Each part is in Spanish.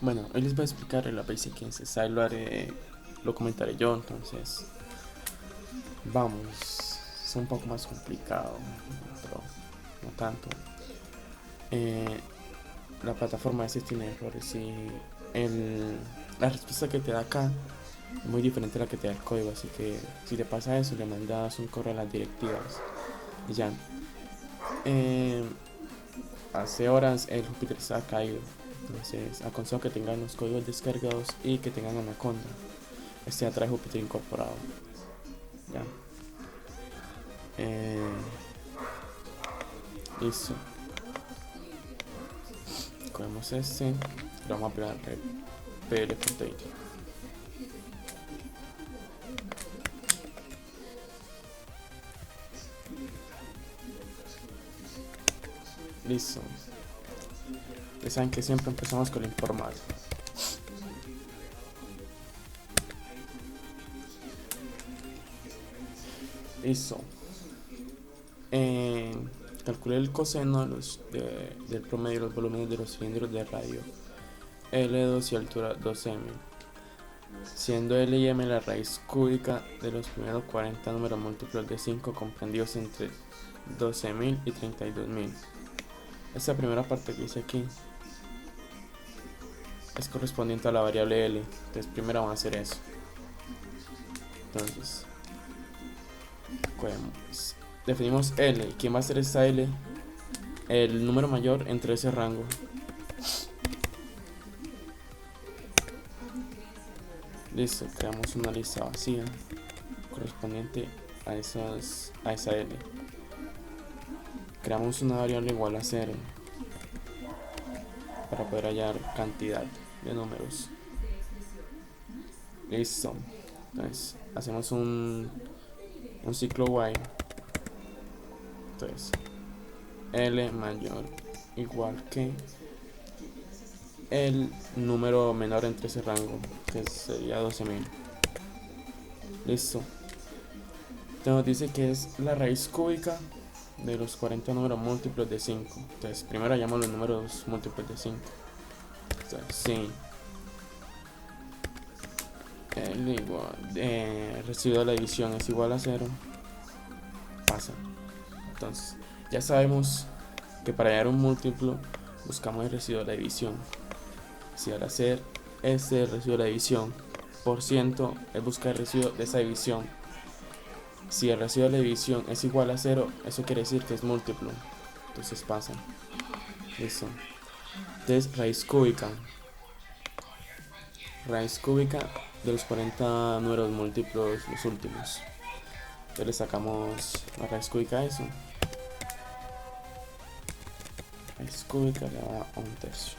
Bueno, hoy les voy a explicar la Basic Inside, lo comentaré yo, entonces vamos, es un poco más complicado, pero no tanto. Eh, la plataforma a tiene errores y la respuesta que te da acá es muy diferente a la que te da el código, así que si te pasa eso, le mandas un correo a las directivas y ya. Eh, Hace horas el Júpiter se ha caído, entonces aconsejo que tengan los códigos descargados y que tengan Anaconda. Este ya trae Júpiter incorporado. Ya. Eh, Listo. Cogemos este. Lo vamos a pegar pl.id. Listo. Ya saben que siempre empezamos con lo informal. Listo. Calculé el coseno del promedio de los volúmenes de los cilindros de radio L2 y altura 12m, siendo L y M la raíz cúbica de los primeros 40 números múltiplos de 5 comprendidos entre 12.000 y 32.000. Esta primera parte que dice aquí es correspondiente a la variable L, entonces primero vamos a hacer eso. Entonces definimos L. ¿Quién va a ser esta L? El número mayor entre ese rango. Listo, creamos una lista vacía correspondiente a esa L. Creamos una variable igual a 0 para poder hallar cantidad de números. Listo. Entonces hacemos un ciclo while. Entonces L mayor igual que el número menor entre ese rango, que sería 12.000. Listo. Entonces nos dice que es la raíz cúbica de los 40 números múltiplos de 5. Entonces primero hallamos los números múltiplos de 5. Entonces, sí. El residuo de la división es igual a 0. Pasa. Entonces ya sabemos que para hallar un múltiplo buscamos el residuo de la división. Si al hacer este residuo de la división por ciento es buscar el residuo de esa división. Si el residuo de la división es igual a 0, eso quiere decir que es múltiplo. Entonces pasa. Listo. Entonces raíz cúbica. Raíz cúbica de los 40 números múltiplos, los últimos. Entonces le sacamos la raíz cúbica a eso. Raíz cúbica le da a 1/3.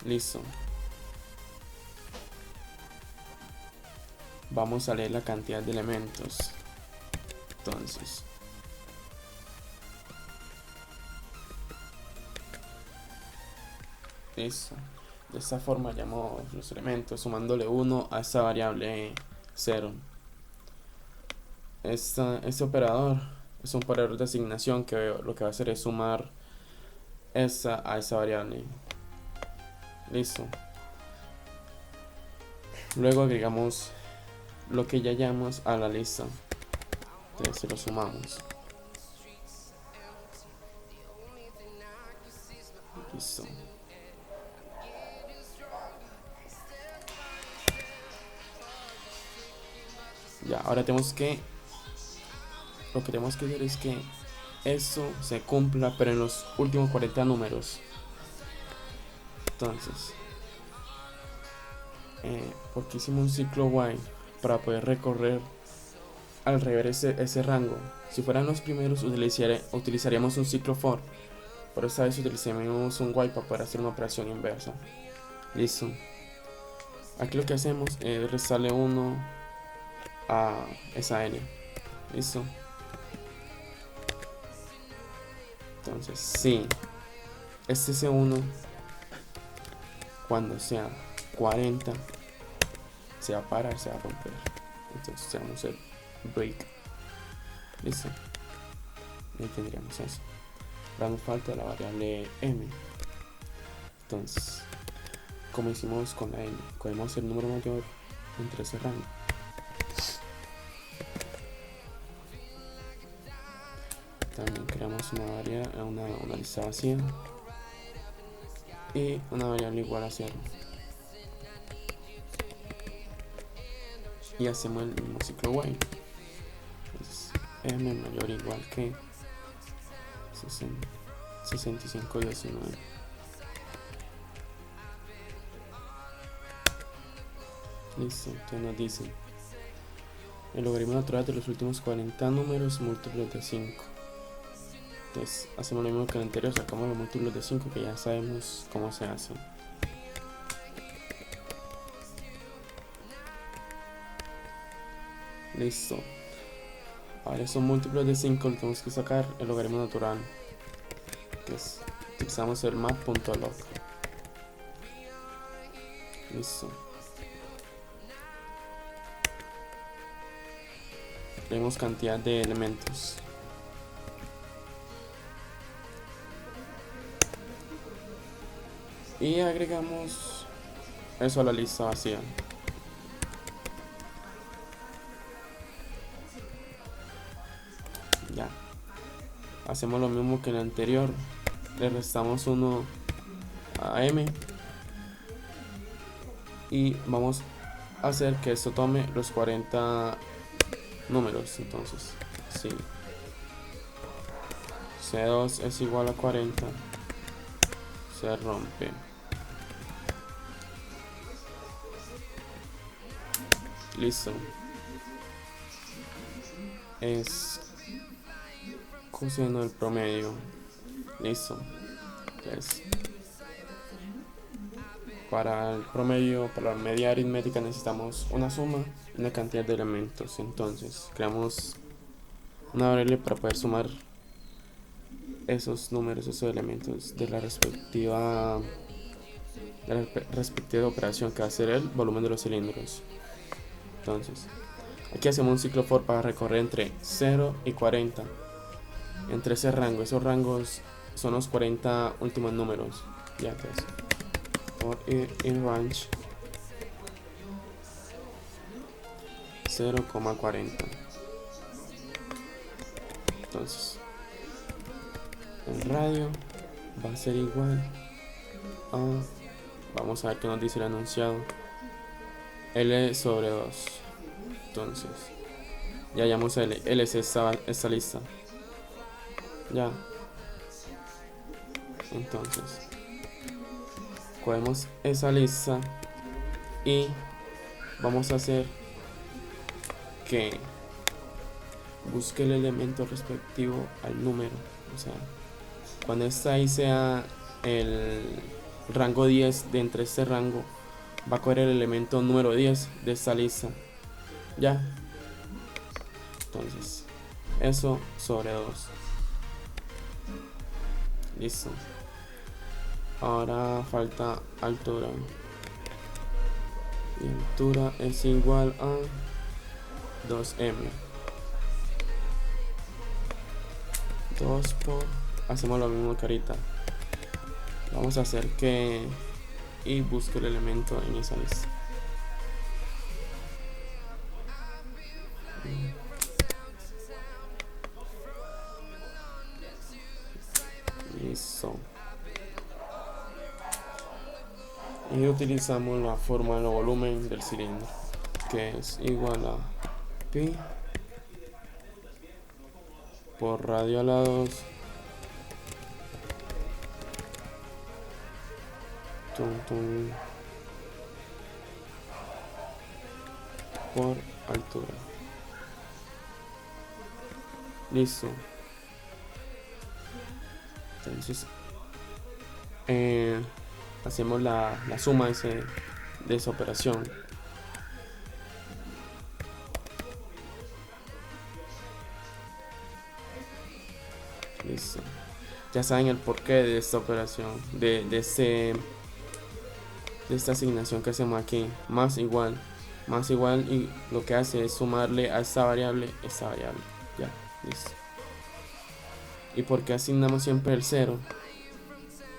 Listo. Vamos a leer la cantidad de elementos. Entonces listo. De esta forma llamo los elementos sumándole 1 a esta variable 0. Este operador es un operador de asignación que lo que va a hacer es sumar esta a esa variable. Listo. Luego agregamos lo que ya hallamos a la lista. Entonces se lo sumamos. Listo. Ya, ahora lo que tenemos que hacer es que eso se cumpla, pero en los últimos 40 números. Entonces, porque hicimos un ciclo while para poder recorrer al revés ese rango. Si fueran los primeros, utilizaríamos un ciclo for, pero esta vez utilizaremos un while para poder hacer una operación inversa. Listo. Aquí lo que hacemos es restarle 1 a esa L. Listo. Entonces, sí, este C1 cuando sea 40 se va a parar, se va a romper. Entonces vamos a hacer break. Listo. Y tendríamos eso. ahora nos falta la variable m. Entonces, como hicimos con la n, cogemos el número mayor entre ese rango. También creamos una lista vacía y una variable igual a 0. Y hacemos el mismo ciclo while. Entonces, m mayor o igual que 6519. Listo, entonces nos dice el logaritmo natural de los últimos 40 números múltiplos de 5. Entonces hacemos lo mismo que el anterior, sacamos los múltiplos de 5 que ya sabemos cómo se hace. Listo. Ahora esos múltiplos de 5 le tenemos que sacar el logaritmo natural, que es, utilizamos el map.log. Listo. Tenemos cantidad de elementos. Y agregamos eso a la lista vacía. Ya. Hacemos lo mismo que en el anterior. Le restamos 1 a m. Y vamos a hacer que esto tome los 40 números. Entonces, si C2 es igual a 40, se rompe. Listo. Es coseno del promedio. Listo. Entonces, para el promedio, para la media aritmética necesitamos una suma y una cantidad de elementos. Entonces, creamos una variable para poder sumar esos números, esos elementos de la respectiva operación que va a ser el volumen de los cilindros. Entonces, aquí hacemos un ciclo for para recorrer entre 0 y 40. Entre ese rango, esos rangos son los 40 últimos números. Ya, entonces, for in range 0,40. Entonces, el radio va a ser igual a, vamos a ver qué nos dice el enunciado, L sobre 2. Entonces, ya hallamos L es esta lista. Ya. Entonces, cogemos esa lista y vamos a hacer que busque el elemento respectivo al número. O sea, cuando esta ahí sea el rango 10 de entre este rango, va a coger el elemento número 10 de esta lista. Ya. Entonces, eso sobre 2. Listo. Ahora falta altura. Y altura es igual a 2m. 2 por... Hacemos lo mismo que ahorita. Vamos a hacer que... Y busque el elemento en esa lista. Listo. Y utilizamos la fórmula del volumen del cilindro, que es igual a pi por radio a la 2 por altura. Listo. Entonces hacemos la suma de esa operación. Listo. Ya saben el porqué de esta operación, de esta asignación que hacemos aquí. Más igual, y lo que hace es sumarle a esta variable. Ya, listo. ¿Y por qué asignamos siempre el 0?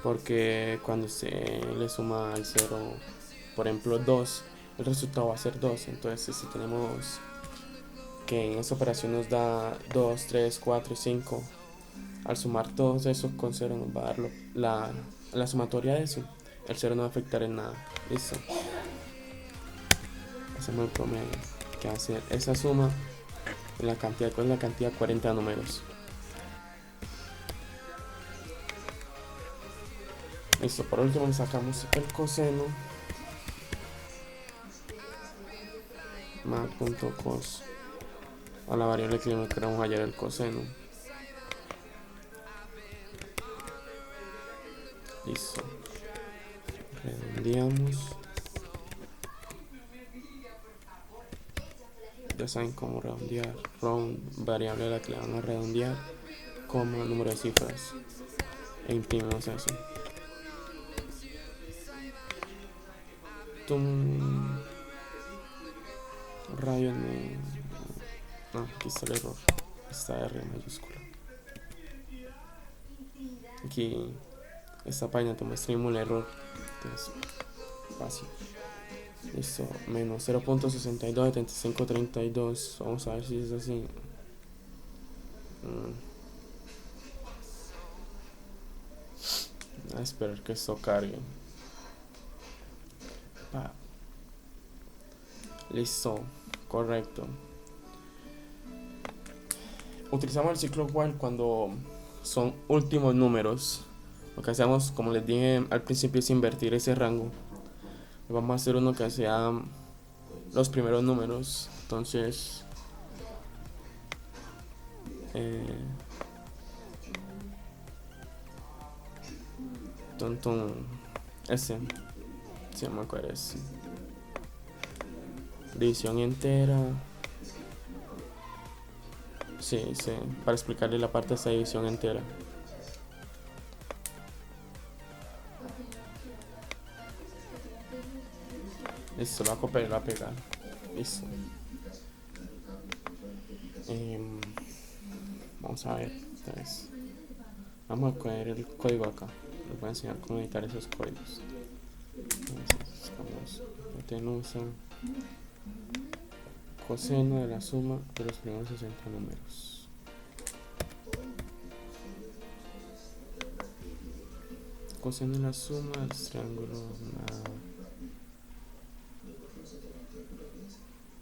Porque cuando se le suma al 0, por ejemplo 2, el resultado va a ser 2. Entonces si tenemos que en esa operación nos da 2, 3, 4 y 5, al sumar todos esos con 0 nos va a dar la sumatoria de eso. El 0 no va a afectar en nada. Listo. Hacemos el promedio, que va a ser esa suma en la cantidad, ¿cuál es la cantidad? 40 números. Listo, por último le sacamos el coseno. Mat.cos a la variable que no queremos hallar el coseno. Listo. Redondeamos. Ya saben cómo redondear. Round, variable a la que le van a redondear, coma, número de cifras. E imprimimos eso. Tum. Rayos no. Aquí está el error. Esta R mayúscula. Aquí esta página te muestra el error. Entonces, fácil. Listo, menos 0.627532. Vamos a ver si es así. A esperar que esto cargue. Listo, correcto. Utilizamos el ciclo while cuando son últimos números. Lo que hacemos, como les dije al principio, es invertir ese rango. Vamos a hacer uno que sea los primeros números. Entonces ese se llama, ¿cuál es? División entera. Sí, para explicarle la parte de esta división entera. Listo, lo voy a copiar y lo voy a pegar. Listo. Vamos a ver. Entonces, vamos a coger el código acá. Les voy a enseñar cómo editar esos códigos. Entonces, hipotenusa, coseno de la suma de los primeros 60 números. Coseno de la suma del triángulo.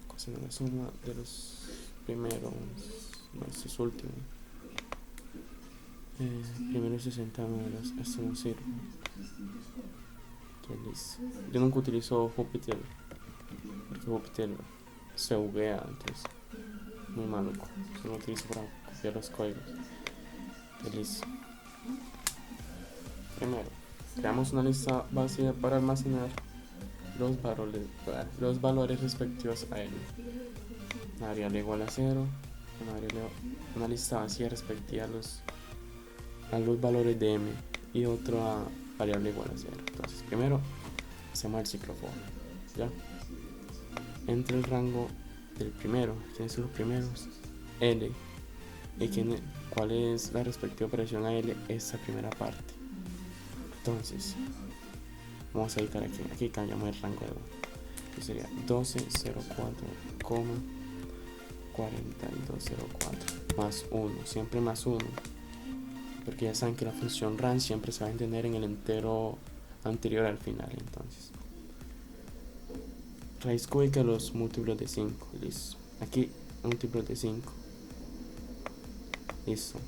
Coseno de la suma de los primeros, no, este es último. Primeros 60 números. Esto no sirve. Entonces, yo nunca utilizo Jupyter porque Jupyter se buguea, entonces muy maluco. Solo lo utilizo para copiar los códigos. Listo. Primero, creamos una lista vacía para almacenar los valores respectivos a L. Una variable igual a 0, una lista vacía respectiva a los valores de M y otra variable igual a 0. Entonces, primero hacemos el ciclo for. ¿Ya? Entre el rango del primero, ¿quiénes son los primeros? L. ¿Y cuál es la respectiva operación a L? Esa primera parte. Entonces, vamos a editar aquí. Aquí cambiamos el rango de 1. Que sería 1204,4204 más 1. Siempre más 1. Porque ya saben que la función rand siempre se va a entender en el entero anterior al final. Entonces, raíz cúbica de los múltiplos de 5. Listo. Aquí múltiplos de 5. Listo.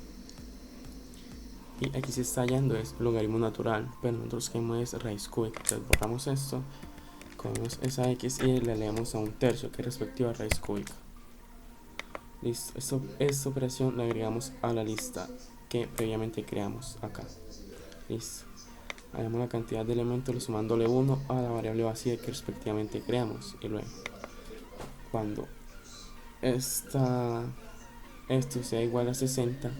Y aquí se está hallando es logaritmo natural, pero nosotros queremos es raíz cúbica. Entonces borramos esto, cogemos esa x y le leemos a 1/3, que es respectiva a raíz cúbica. Listo. Esta operación la agregamos a la lista que previamente creamos acá. Listo. Hagamos la cantidad de elementos sumándole 1 a la variable vacía que respectivamente creamos. Y luego, cuando esto sea igual a 60,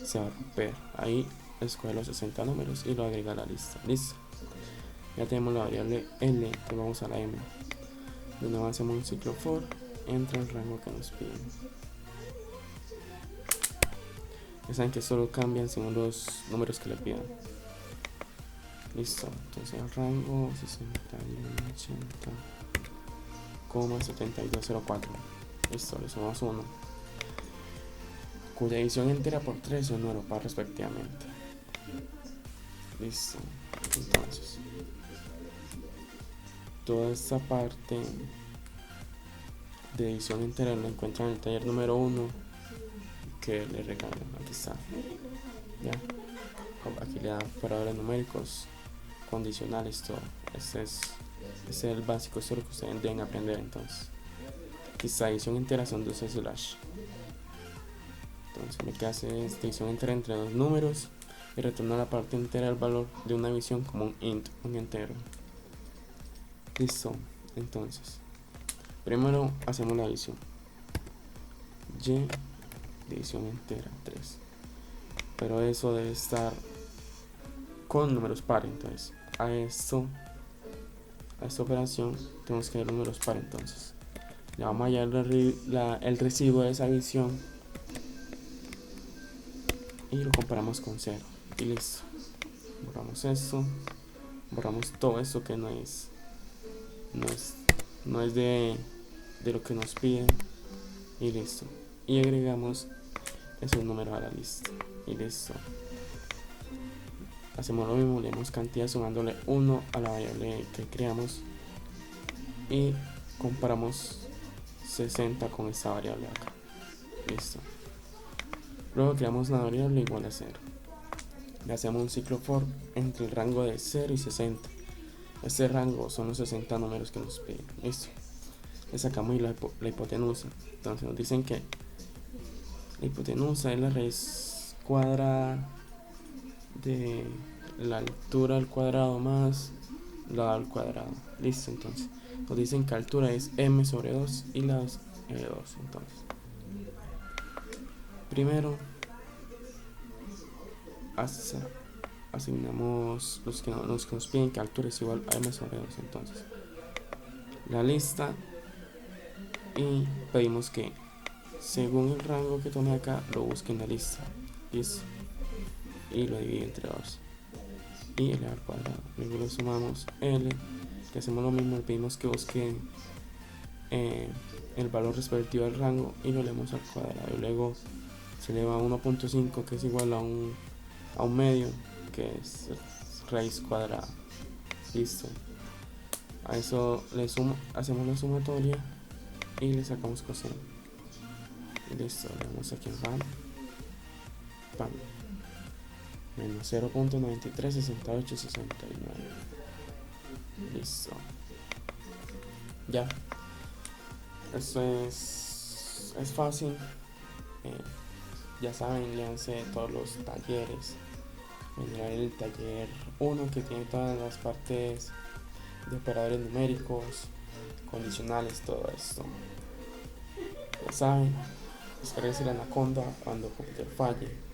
se va a romper. Ahí escoge los 60 números y lo agrega a la lista. Listo. Ya tenemos la variable L, que vamos a la M. De nuevo hacemos un ciclo for, entra el rango que nos piden. Ya saben que solo cambian según los números que le pidan. Listo, entonces el rango 6180,7204. Listo, le sumamos 1, cuya división entera por 3 es un número par respectivamente. Listo, entonces toda esta parte de división entera la encuentran en el taller número 1 que le regalan. Aquí está, ya, aquí le dan operadores numéricos, condicionales, todo. Este es el básico, esto es lo que ustedes deben aprender. Entonces aquí está, división entera son 2 slash. Entonces lo que hace es división entera entre dos números y retorna la parte entera del valor de una división como un int, un entero. Listo, entonces primero hacemos la división. Y división entera 3, pero eso debe estar con números pares. Entonces a esta operación tenemos que ver números pares. Entonces le vamos a hallar el residuo de esa división y lo comparamos con 0 y listo. Borramos esto, borramos todo esto que no es de lo que nos piden y listo. Y agregamos esos números a la lista y listo. Hacemos lo mismo, le damos cantidad sumándole 1 a la variable que creamos y comparamos 60 con esta variable acá. Listo. Luego creamos una variable igual a 0. Le hacemos un ciclo for entre el rango de 0 y 60. Este rango son los 60 números que nos piden. Listo. Le sacamos la hipotenusa. Entonces nos dicen que la hipotenusa es la raíz cuadrada de la altura al cuadrado más la al cuadrado. Listo, entonces nos dicen que la altura es m sobre 2 y la 2. Entonces primero asignamos los que nos piden que altura es igual a m sobre 2. Entonces la lista y pedimos que según el rango que tome acá lo busque en la lista. Listo. Y lo divide entre 2 y l al cuadrado. Luego lo sumamos l, que hacemos lo mismo, le pedimos que busque el valor respectivo al rango y lo leemos al cuadrado. Y luego se eleva a 1.5, que es igual a un medio, que es raíz cuadrada. Listo. A eso hacemos la sumatoria y le sacamos coseno. Y listo, le damos aquí en RAM, menos 0.936869. Listo. Ya. Esto es fácil. Ya saben, léanse todos los talleres. Vendrá el taller 1 que tiene todas las partes de operadores numéricos, condicionales, todo esto. Ya saben, descarguense la Anaconda cuando el computer falle.